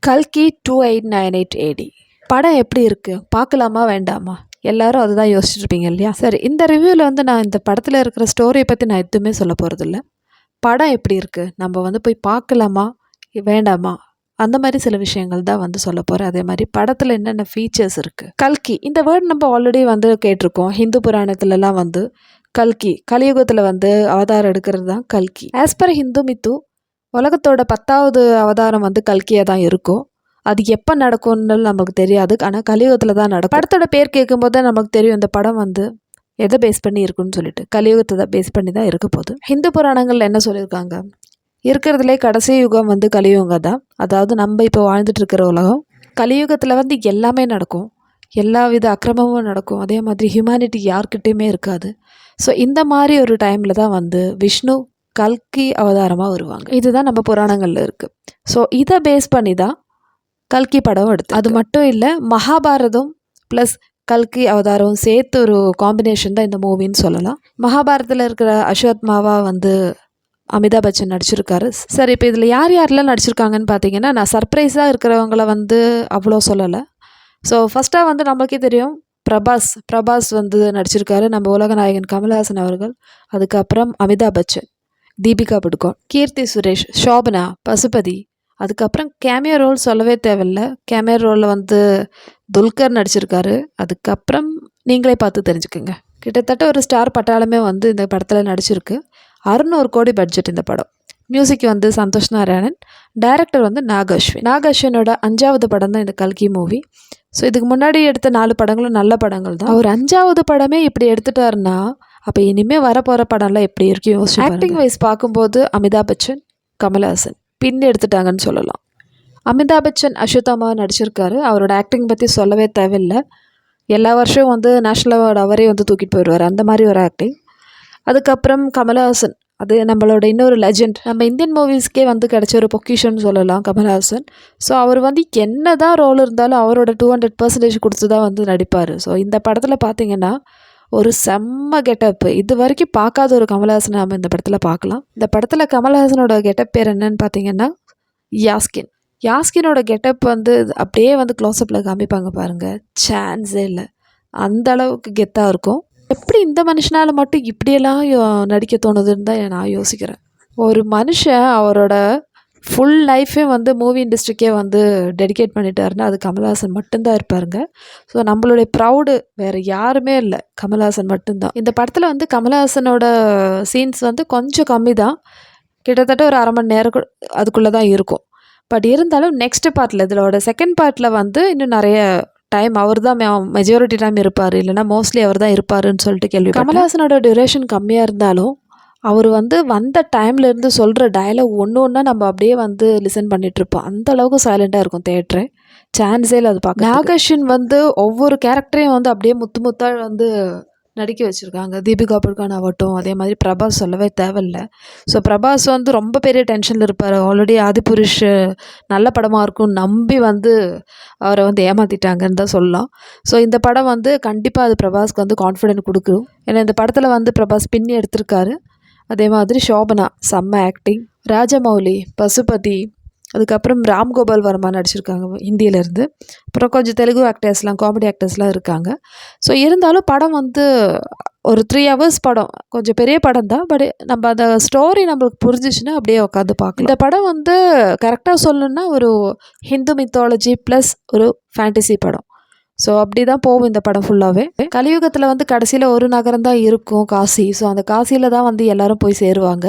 கல்கி 2898 AD படம் எப்படி இருக்குது, பார்க்கலாமா வேண்டாமா? எல்லாரும் அதுதான் யோசிச்சுட்டு இருப்பீங்க இல்லையா? சரி, இந்த ரிவ்யூவில் வந்து நான் இந்த படத்தில் இருக்கிற ஸ்டோரியை பற்றி நான் எதுவுமே சொல்ல போகிறதில்ல. படம் எப்படி இருக்குது, நம்ம வந்து போய் பார்க்கலாமா வேண்டாமா, அந்த மாதிரி சில விஷயங்கள் தான் வந்து சொல்ல போகிறேன். அதே மாதிரி படத்தில் என்னென்ன ஃபீச்சர்ஸ் இருக்குது. கல்கி இந்த வேர்ட் நம்ம ஆல்ரெடி வந்து கேட்டிருக்கோம். ஹிந்து புராணத்துலலாம் வந்து கல்கி கலியுகத்தில் வந்து அவதாரம் எடுக்கிறது தான் கல்கி. ஆஸ் பர் ஹிந்து மித்து உலகத்தோட 10வது அவதாரம் வந்து கல்கியாக தான் இருக்கும். அது எப்போ நடக்கும்னு நமக்கு தெரியாது, ஆனால் கலியுகத்தில் தான் நடக்கும். படத்தோட பேர் கேட்கும்போது நமக்கு தெரியும் இந்த படம் வந்து எதை பேஸ் பண்ணி இருக்குன்னு சொல்லிட்டு கலியுகத்தை தான் பேஸ் பண்ணி தான் இருக்க போகுது. ஹிந்து புராணங்கள் என்ன சொல்லியிருக்காங்க, இருக்கிறதுலே கடைசி யுகம் வந்து கலியுகம் தான். அதாவது நம்ம இப்போ வாழ்ந்துட்டு இருக்கிற உலகம். கலியுகத்தில் வந்து எல்லாமே நடக்கும், எல்லா வித அக்கிரமமும் நடக்கும். அதே மாதிரி ஹியூமனிட்டி யார்கிட்டையுமே இருக்காது. ஸோ இந்த மாதிரி ஒரு டைமில் தான் வந்து விஷ்ணு கல்கி அவதாரமாக வருவாங்க. இதுதான் நம்ம புராணங்களில் இருக்குது. ஸோ இதை பேஸ் பண்ணி தான் கல்கி படம் எடுத்து. அது மட்டும் இல்லை, மகாபாரதம் ப்ளஸ் கல்கி அவதாரம் சேர்த்து ஒரு காம்பினேஷன் தான் இந்த மூவின்னு சொல்லலாம். மகாபாரதத்தில் இருக்கிற அஸ்வத்மாவா வந்து அமிதாப் பச்சன் நடிச்சிருக்காரு. சரி, இப்போ இதில் யார் யாரெல்லாம் நடிச்சிருக்காங்கன்னு பார்த்தீங்கன்னா, நான் சர்ப்ரைஸாக இருக்கிறவங்கள வந்து அவ்வளோ சொல்லலை. ஸோ ஃபஸ்ட்டாக வந்து நம்மளுக்கே தெரியும், பிரபாஸ் வந்து நடிச்சிருக்காரு, நம்ம உலகநாயகன் கமல்ஹாசன் அவர்கள். அதுக்கப்புறம் அமிதாப் பச்சன், தீபிகா படுகோன், கீர்த்தி சுரேஷ், ஷோபனா, பசுபதி. அதுக்கப்புறம் கேமியோ ரோல் சொல்லவே தேவையில்லை. கேமியோ ரோலில் வந்து துல்கர் நடிச்சிருக்காரு. அதுக்கப்புறம் நீங்களே பார்த்து தெரிஞ்சுக்குங்க. கிட்டத்தட்ட ஒரு ஸ்டார் பட்டாளமே வந்து இந்த படத்தில் நடிச்சிருக்கு. 600 கோடி பட்ஜெட் இந்த படம். மியூசிக் வந்து சந்தோஷ் நாராயணன், டைரக்டர் வந்து நாகஸ்வினோட 5வது படம் தான் இந்த கல்கி மூவி. ஸோ இதுக்கு முன்னாடி எடுத்த 4 படங்களும் நல்ல படங்கள் தான். அவர் 5வது படமே இப்படி எடுத்துட்டாருன்னா அப்போ இனிமேல் வரப்போகிற படம்லாம் எப்படி இருக்கும் யோசிச்சு. ஆக்டிங் வைஸ் பார்க்கும்போது அமிதாப் பச்சன், கமல்ஹாசன் பின் எடுத்துட்டாங்கன்னு சொல்லலாம். அமிதாப் பச்சன் அஸ்வத்தாமா நடிச்சிருக்காரு. அவரோட ஆக்டிங் பற்றி சொல்லவே தேவையில்லை. எல்லா வருஷமும் வந்து நேஷ்னல் அவார்டு அவரே வந்து தூக்கிட்டு போயிடுவார், அந்த மாதிரி ஒரு ஆக்டிங். அதுக்கப்புறம் கமல்ஹாசன், அது நம்மளோட இன்னொரு லெஜெண்ட். நம்ம இந்தியன் மூவிஸ்க்கே வந்து கிடச்ச ஒரு பொக்கிஷன்னு சொல்லலாம் கமல்ஹாசன். ஸோ அவர் வந்து என்ன தான் ரோல் இருந்தாலும் அவரோட 200% கொடுத்து தான் வந்து நடிப்பார். ஸோ இந்த படத்தில் பார்த்தீங்கன்னா ஒரு செம்ம கெட்டப்பு, இது வரைக்கும் பார்க்காத ஒரு கமல்ஹாசனை நம்ம இந்த படத்தில் பார்க்கலாம். இந்த படத்தில் கமல்ஹாசனோட கெட்டப் பேர் என்னன்னு பார்த்தீங்கன்னா யாஸ்கினோட கெட்டப் வந்து அப்படியே வந்து க்ளோஸ்அப்பில் காமிப்பாங்க பாருங்கள், சான்ஸே இல்லை. அந்த அளவுக்கு கெத்தாக இருக்கும். எப்படி இந்த மனுஷனால் மட்டும் இப்படியெல்லாம் நடிக்க தோணுதுன்னு தான் நான் யோசிக்கிறேன். ஒரு மனுஷன் அவரோட ஃபுல் லைஃபே வந்து மூவி இண்டஸ்ட்ரிக்கே வந்து டெடிகேட் பண்ணிட்டாருன்னா அது கமல்ஹாசன் மட்டும்தான் இருப்பாருங்க. ஸோ நம்மளுடைய ப்ரௌடு வேறு யாருமே இல்லை, கமல்ஹாசன் மட்டும்தான். இந்த படத்தில் வந்து கமல்ஹாசனோட சீன்ஸ் வந்து கொஞ்சம் கம்மி தான், கிட்டத்தட்ட ஒரு 1/2 மணி நேரம் அதுக்குள்ளே தான் இருக்கும். பட் இருந்தாலும் நெக்ஸ்ட் பார்ட்டில், இதோட செகண்ட் பார்ட்டில் வந்து இன்னும் நிறைய டைம் அவர் தான் மெஜாரிட்டி டைம் இருப்பார், இல்லைனா மோஸ்ட்லி அவர் தான் இருப்பாருன்னு சொல்லிட்டு கேள்வி. கமல்ஹாசனோட டியூரேஷன் கம்மியாக இருந்தாலும் அவர் வந்து வந்த டைம்லேருந்து சொல்கிற டயலாக் ஒன்று ஒன்றா நம்ம அப்படியே வந்து லிசன் பண்ணிகிட்ருப்போம். அந்த அளவுக்கு சைலண்ட்டாக இருக்கும் தேட்டரு, சான்ஸே இல்லை அது பார்க்க. நாகஸ்வின் வந்து ஒவ்வொரு கேரக்டரையும் வந்து அப்படியே முத்தாக வந்து நடிக்க வச்சுருக்காங்க. தீபிகா படுகோன் ஆகட்டும், அதே மாதிரி பிரபாஸ் சொல்லவே தேவையில்லை. ஸோ பிரபாஸ் வந்து ரொம்ப பெரிய டென்ஷனில் இருப்பார். ஆல்ரெடி ஆதிபுருஷ் நல்ல படமாக இருக்கும் நம்பி வந்து அவரை வந்து ஏமாற்றிட்டாங்கன்னு தான் சொல்லலாம். ஸோ இந்த படம் வந்து கண்டிப்பாக அது பிரபாஸ்க்கு வந்து கான்ஃபிடென்ட் கொடுக்கும். ஏன்னா இந்த படத்தில் வந்து பிரபாஸ் பின்னி எடுத்திருக்காரு. அதே மாதிரி ஷோபனா செம்ம ஆக்டிங், ராஜமௌலி, பசுபதி, அதுக்கப்புறம் ராம்கோபால் வர்மா நடிச்சிருக்காங்க ஹிந்தியிலேருந்து. அப்புறம் கொஞ்சம் தெலுங்கு ஆக்டர்ஸ்லாம், காமெடி ஆக்டர்ஸ்லாம் இருக்காங்க. ஸோ இருந்தாலும் படம் வந்து ஒரு 3 hours படம், கொஞ்சம் பெரிய படம் தான். பட் நம்ம அந்த ஸ்டோரி நம்மளுக்கு புரிஞ்சிச்சுன்னா அப்படியே உட்காந்து பார்க்கலாம். இந்த படம் வந்து கரெக்டாக சொல்லணுன்னா ஒரு ஹிந்து மித்தாலஜி ப்ளஸ் ஒரு ஃபேண்டசி படம். ஸோ அப்படி தான் போகும் இந்த படம் ஃபுல்லாகவே. கலியுகத்தில் வந்து கடைசியில் ஒரு நகரம் தான் இருக்கும், காசி. ஸோ அந்த காசியில் தான் வந்து எல்லோரும் போய் சேருவாங்க.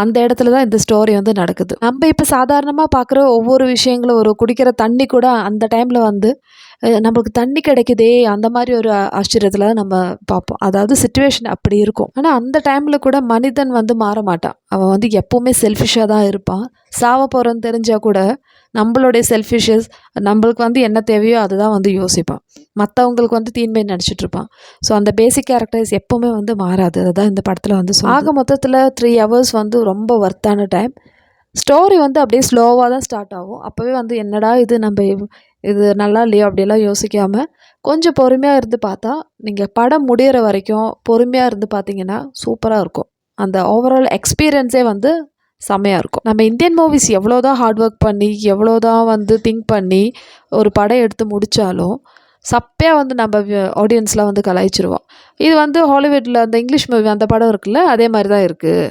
அந்த இடத்துல தான் இந்த ஸ்டோரி வந்து நடக்குது. நம்ம இப்போ சாதாரணமாக பார்க்குற ஒவ்வொரு விஷயங்களும், ஒரு குடிக்கிற தண்ணி கூட அந்த டைமில் வந்து நம்மளுக்கு தண்ணி கிடைக்குதே அந்த மாதிரி ஒரு ஆச்சரியத்தில் தான் நம்ம பார்ப்போம். அதாவது சிச்சுவேஷன் அப்படி இருக்கும். ஆனால் அந்த டைமில் கூட மனிதன் வந்து மாற மாட்டான். அவன் வந்து எப்போவுமே செல்ஃபிஷாக தான் இருப்பான். சாவ போகிறன்னு தெரிஞ்சால் கூட நம்மளுடைய செல்ஃபிஷஸ், நம்மளுக்கு வந்து என்ன தேவையோ அதுதான் வந்து யோசிப்பான். மற்றவங்களுக்கு வந்து தீன்மை நடிச்சிட்ருப்பான். ஸோ அந்த பேசிக் கேரக்டர்ஸ் எப்போவுமே வந்து மாறாது. அதுதான் இந்த படத்தில் வந்து ஆக மொத்தத்தில் 3 hours வந்து ரொம்ப ஒர்த்தான டைம். ஸ்டோரி வந்து அப்படியே ஸ்லோவாக தான் ஸ்டார்ட் ஆகும். அப்போவே வந்து என்னடா இது, நம்ம இது நல்லா இல்லையோ அப்படியெல்லாம் யோசிக்காமல் கொஞ்சம் பொறுமையாக இருந்து பார்த்தா, நீங்கள் படம் முடிகிற வரைக்கும் பொறுமையாக இருந்து பார்த்தீங்கன்னா சூப்பராக இருக்கும். அந்த ஓவரால் எக்ஸ்பீரியன்ஸே வந்து செம்மையாக இருக்கும். நம்ம இந்தியன் மூவிஸ் எவ்வளோ தான் ஹார்ட் ஒர்க் பண்ணி எவ்வளோ தான் வந்து திங்க் பண்ணி ஒரு படம் எடுத்து முடித்தாலும் சப்பையாக வந்து நம்ம ஆடியன்ஸ்லாம் வந்து கலாய்ச்சிருவோம். இது வந்து ஹாலிவுட்டில் அந்த இங்கிலீஷ் மூவி அந்த படம் இருக்குல்ல, அதே மாதிரி தான் இருக்குது.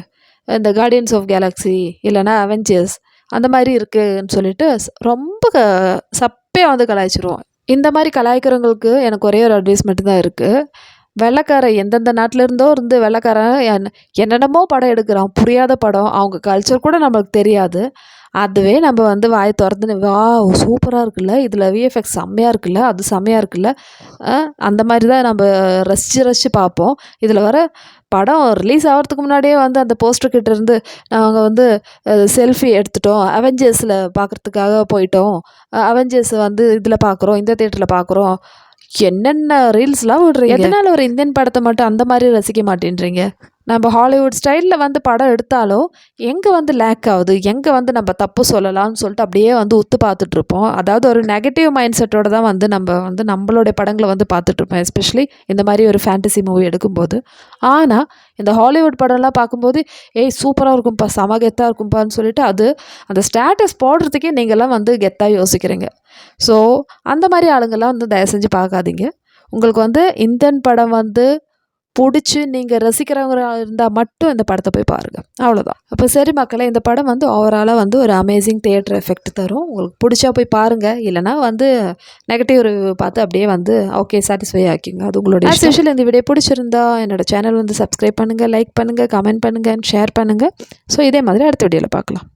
இந்த கார்டியன்ஸ் ஆஃப் கேலக்ஸி இல்லைனா அவெஞ்சர்ஸ் அந்த மாதிரி இருக்குன்னு சொல்லிட்டு ரொம்ப சப்பையாக வந்து கலாய்ச்சிருவோம். இந்த மாதிரி கலாய்க்கிறவங்களுக்கு எனக்கு ஒரே ஒரு அட்வைஸ் மட்டும்தான் இருக்குது. வெள்ளைக்காரன் எந்தெந்த நாட்டில் இருந்தோ இருந்து வெள்ளைக்காரன் என்னென்னமோ படம் எடுக்கிறான், புரியாத படம், அவங்க கல்ச்சர் கூட நம்மளுக்கு தெரியாது. அதுவே நம்ம வந்து வாயை திறந்துன்னு வா சூப்பராக இருக்குல்ல, இதில் விஎஃப்எக்ஸ் செம்மையாக இருக்குல்ல, அது செம்மையாக இருக்குல்ல, அந்த மாதிரி தான் நம்ம ரசித்து பார்ப்போம். இதில் வர படம் ரிலீஸ் ஆகிறதுக்கு முன்னாடியே வந்து அந்த போஸ்டர் கிட்ட இருந்து நாங்கள் வந்து செல்ஃபி எடுத்துட்டோம், அவெஞ்சர்ஸில் பார்க்குறதுக்காக போயிட்டோம், அவெஞ்சர்ஸ் வந்து இதில் பார்க்குறோம், இந்த தேட்டரில் பார்க்குறோம், என்னென்ன ரீல்ஸ்லாம் விடுறீங்க. எதனால் ஒரு இந்தியன் படத்தை மட்டும் அந்த மாதிரி ரசிக்க மாட்டேன்றீங்க? நம்ம ஹாலிவுட் ஸ்டைலில் வந்து படம் எடுத்தாலும் எங்கே வந்து லேக் ஆகுது, எங்கே வந்து நம்ம தப்பு சொல்லலாம்னு சொல்லிட்டு அப்படியே வந்து உத்து பார்த்துட்ருப்போம். அதாவது ஒரு நெகட்டிவ் மைண்ட் செட்டோடு தான் வந்து நம்ம வந்து நம்மளுடைய படங்களை வந்து பார்த்துட்ருப்போம், எஸ்பெஷலி இந்த மாதிரி ஒரு ஃபேண்டசி மூவி எடுக்கும்போது. ஆனால் இந்த ஹாலிவுட் படம்லாம் பார்க்கும்போது ஏய் சூப்பராக இருக்கும்ப்பா, செம கெத்தாக இருக்கும்ப்பான்னு சொல்லிட்டு அது அந்த ஸ்டேட்டஸ் போடுறதுக்கே நீங்கள்லாம் வந்து கெத்தாக யோசிக்கிறீங்க. ஸோ அந்த மாதிரி ஆளுங்கள்லாம் வந்து தயவு செஞ்சு பார்க்காதீங்க. உங்களுக்கு வந்து இந்தியன் படம் வந்து பிடிச்சி நீங்கள் ரசிக்கிறவங்க இருந்தால் மட்டும் இந்த படத்தை போய் பாருங்கள், அவ்வளோதான். அப்போ சரி மக்களே, இந்த படம் வந்து ஓவராலாக வந்து ஒரு அமேசிங் தியேட்டர் எஃபெக்ட் தரும். உங்களுக்கு பிடிச்சா போய் பாருங்கள், இல்லைனா வந்து நெகட்டிவ் ரிவ்யூ பார்த்து அப்படியே வந்து ஓகே சாட்டிஸ்ஃபை ஆக்கிங்க, அது உங்களுடைய ஸ்பெஷல். இந்த வீடியோ பிடிச்சிருந்தா என்னோடய சேனல் வந்து சப்ஸ்கிரைப் பண்ணுங்கள், லைக் பண்ணுங்கள், கமெண்ட் பண்ணுங்கள், ஷேர் பண்ணுங்கள். ஸோ இதே மாதிரி அடுத்த வீடியோவில் பார்க்கலாம்.